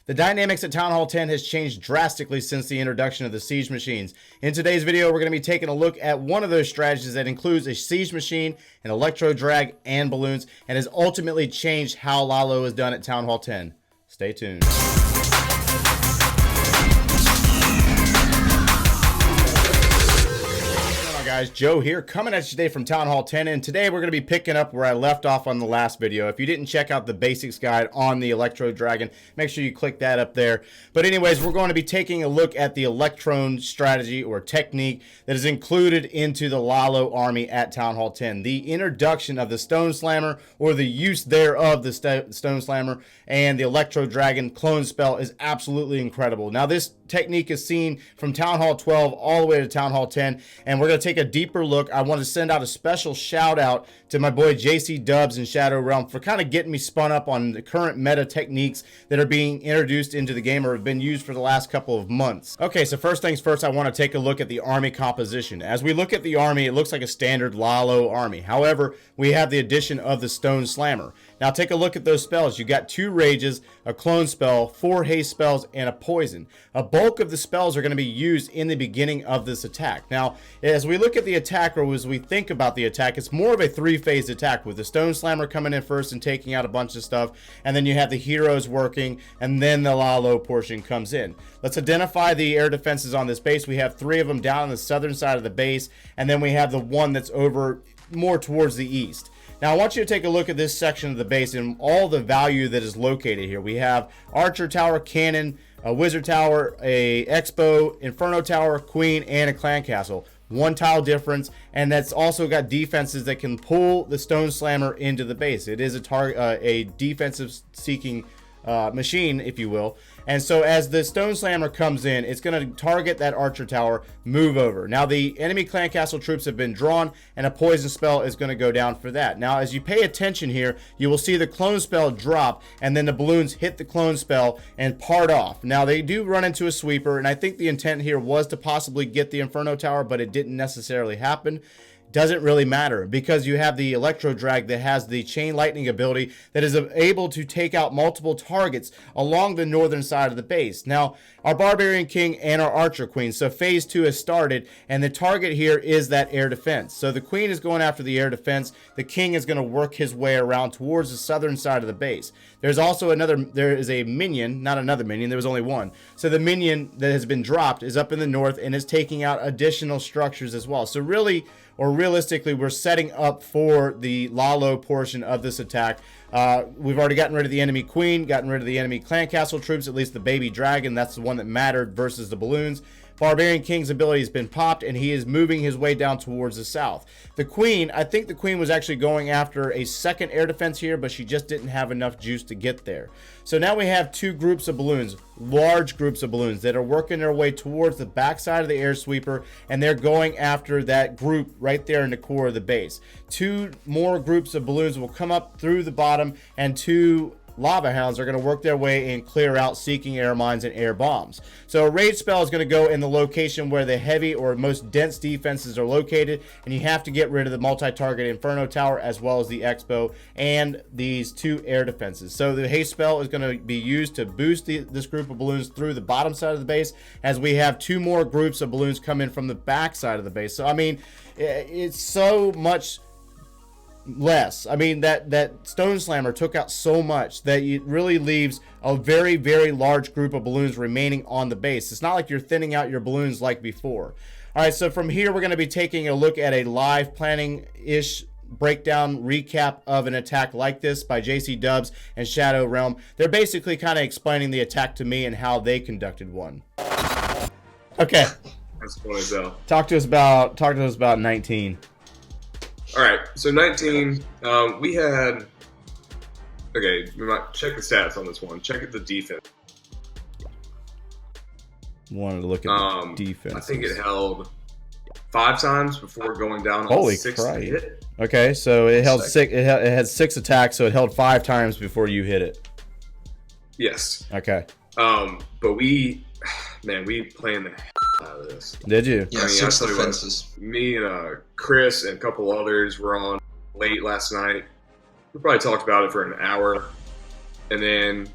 The dynamics at Town Hall 10 has changed drastically since the introduction of the siege machines. In today's video, we're going to be taking a look at one of those strategies that includes a siege machine, an electro drag, and balloons, and has ultimately changed how Lalo is done at Town Hall 10. Stay tuned. Guys, Joe here, coming at you today from Town Hall 10, and today we're going to be picking up where I left off on the last video. If you didn't check out the basics guide on the Electro Dragon, make sure you click that up there. But anyways, we're going to be taking a look at the Electron strategy or technique that is included into the Lalo army at Town Hall 10. The introduction of the Stone Slammer, or the use thereof the Stone Slammer, and the Electro Dragon clone spell is absolutely incredible. Now this technique is seen from Town Hall 12 all the way to Town Hall 10, and we're going to take a deeper look. I want to send out a special shout out to my boy JC Dubs in Shadow Realm for kind of getting me spun up on the current meta techniques that are being introduced into the game or have been used for the last couple of months. Okay, so first things first, I want to take a look at the army composition. As we look at the army, it looks like a standard Lalo army. However, we have the addition of the Stone Slammer. Now take a look at those spells. You got 2 rages, a clone spell, 4 haste spells, and a poison. A bulk of the spells are going to be used in the beginning of this attack. Now, as we look at the attack, or as we think about the attack, it's more of a 3-phase attack with the Stone Slammer coming in first and taking out a bunch of stuff, and then you have the heroes working, and then the Lalo portion comes in. Let's identify the air defenses on this base. We have 3 of them down on the southern side of the base, and then we have the one that's over more towards the east. Now I want you to take a look at this section of the base and all the value that is located here. We have Archer Tower, Cannon, a Wizard Tower, a Expo, Inferno Tower, Queen, and a Clan Castle. 1 tile difference, and that's also got defenses that can pull the Stone Slammer into the base. It is a defensive seeking machine, if you will. And so as the Stone Slammer comes in, it's going to target that Archer Tower, move over. Now the enemy Clan Castle troops have been drawn, and a poison spell is going to go down for that. Now as you pay attention here, you will see the clone spell drop, and then the balloons hit the clone spell and part off. Now they do run into a sweeper, and I think the intent here was to possibly get the Inferno Tower, but it didn't necessarily happen. Doesn't really matter because you have the Electro Drag that has the Chain Lightning ability that is able to take out multiple targets along the northern side of the base. Now, our Barbarian King and our Archer Queen. So phase 2 has started, and the target here is that air defense. So the Queen is going after the air defense. The King is going to work his way around towards the southern side of the base. There's also there is a minion, not another minion, there was only one. So the minion that has been dropped is up in the north and is taking out additional structures as well. So really, or realistically, we're setting up for the Lalo portion of this attack. We've already gotten rid of the enemy Queen, gotten rid of the enemy Clan Castle troops, at least the baby dragon, that's the one that mattered versus the balloons. Barbarian King's ability has been popped, and he is moving his way down towards the south. The Queen, I think the Queen was actually going after a second air defense here, but she just didn't have enough juice to get there. So now we have 2 groups of balloons, large groups of balloons that are working their way towards the backside of the air sweeper, and they're going after that group right there in the core of the base. 2 more groups of balloons will come up through the bottom, and 2 Lava Hounds are going to work their way and clear out seeking air mines and air bombs. So a rage spell is going to go in the location where the heavy or most dense defenses are located, and you have to get rid of the multi-target Inferno Tower as well as the Expo and these 2 air defenses. So the haste spell is going to be used to boost this group of balloons through the bottom side of the base, as we have 2 more groups of balloons come in from the back side of the base. So I mean, it's so much less. I mean, that Stone Slammer took out so much that it really leaves a very, very large group of balloons remaining on the base. It's not like you're thinning out your balloons like before. All right, so from here, we're going to be taking a look at a live planning-ish breakdown recap of an attack like this by JC Dubs and Shadow Realm. They're basically kind of explaining the attack to me and how they conducted one. Okay. That's funny though. Talk to us about 19. All right, so 19, we had, okay, we might check the stats on this one. Check at the defense. Wanted to look at the defense. I think it held 5 times before going down on Holy 6 Christ. to hit. Okay, so it held 6. It had 6 attacks, so it held 5 times before you hit it. Yes. Okay. But we planned the out of this. Did you? Yeah, 6 defenses. Me and Chris and a couple others were on late last night. We probably talked about it for an hour, and then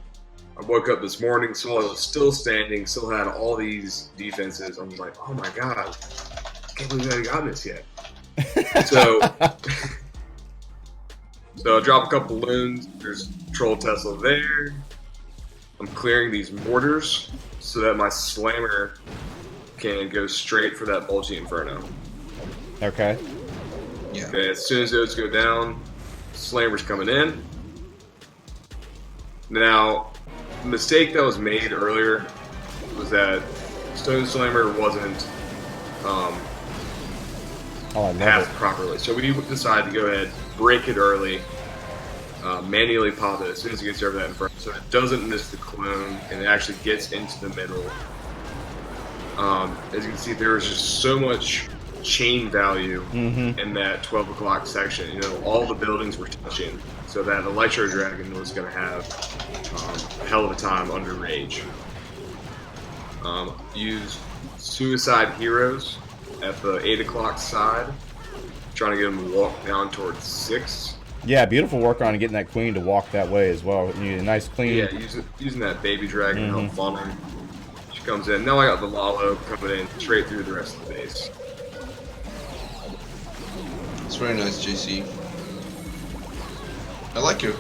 I woke up this morning, saw it was still standing, still had all these defenses. I'm like, oh my god, I can't believe I haven't gotten this yet. So, so I drop a couple loons. There's Troll Tesla there. I'm clearing these mortars so that my slammer can go straight for that Bulgy Inferno. Okay. Yeah. Okay, as soon as those go down, slammer's coming in. Now, the mistake that was made earlier was that Stone Slammer wasn't paths properly. So we decided to go ahead, break it early, manually pop it as soon as it gets over that in front, so it doesn't miss the clone and it actually gets into the middle. As you can see, there is just so much chain value in that 12 o'clock section. You know, all the buildings were touching, so that Electro Dragon was going to have a hell of a time under rage. Use Suicide Heroes at the 8 o'clock side, trying to get them to walk down towards 6. Yeah, beautiful work on getting that queen to walk that way as well. You need a nice clean. Yeah, using that baby dragon to help funnel. She comes in. Now I got the Lavaloon coming in straight through the rest of the base. It's very nice, JC. I like the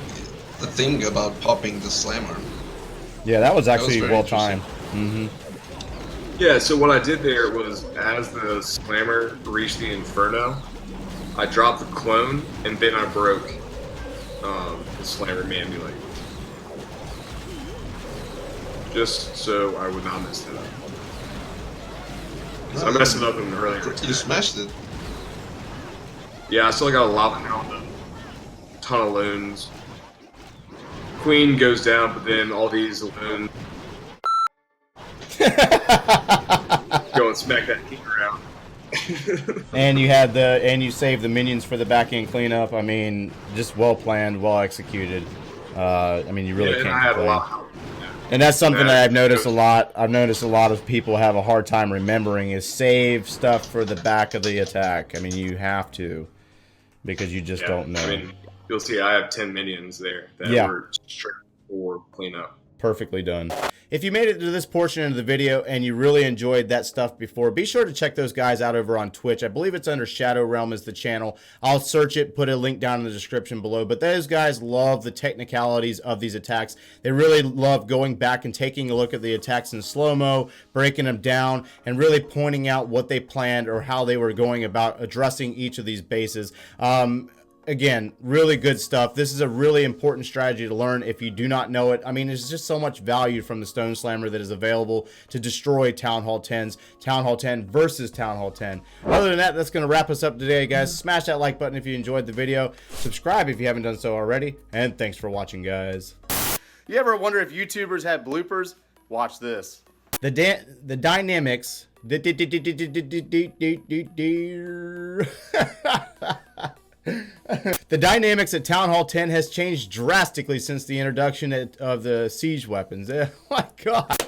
thing about popping the slammer. Yeah, that was actually very well timed. Yeah, so what I did there was, as the slammer reached the Inferno, I dropped the clone, and then I broke the slammer manually. Just so I would not mess that up. Because I messed it up in the earlier attack. You smashed it. Yeah, I still got a Lavaloon, a ton of loons. Queen goes down, but then all these loons go and smack that king around. And you saved the minions for the back end cleanup. I mean, just well planned, well executed. I mean, you really and can't I had a complain. lot of help. And that's something that I've noticed a lot. I've noticed a lot of people have a hard time remembering is save stuff for the back of the attack. I mean, you have to, because you just don't know. I mean, you'll see I have 10 minions there that were straight for cleanup. Perfectly done. If you made it to this portion of the video and you really enjoyed that stuff before, be sure to check those guys out over on Twitch. I believe it's under Shadow Realm as the channel. I'll search it, put a link down in the description below. But those guys love the technicalities of these attacks. They really love going back and taking a look at the attacks in slow-mo, breaking them down, and really pointing out what they planned or how they were going about addressing each of these bases. Again, really good stuff. This is a really important strategy to learn if you do not know it. I mean, there's just so much value from the Stone Slammer that is available to destroy Town Hall 10s. Town Hall 10 versus Town Hall 10. Other than that, that's going to wrap us up today, guys. Smash that like button if you enjoyed the video. Subscribe if you haven't done so already. And thanks for watching, guys. You ever wonder if YouTubers had bloopers? Watch this. The dynamics... The dynamics at Town Hall 10 has changed drastically since the introduction of the siege weapons. Oh my god.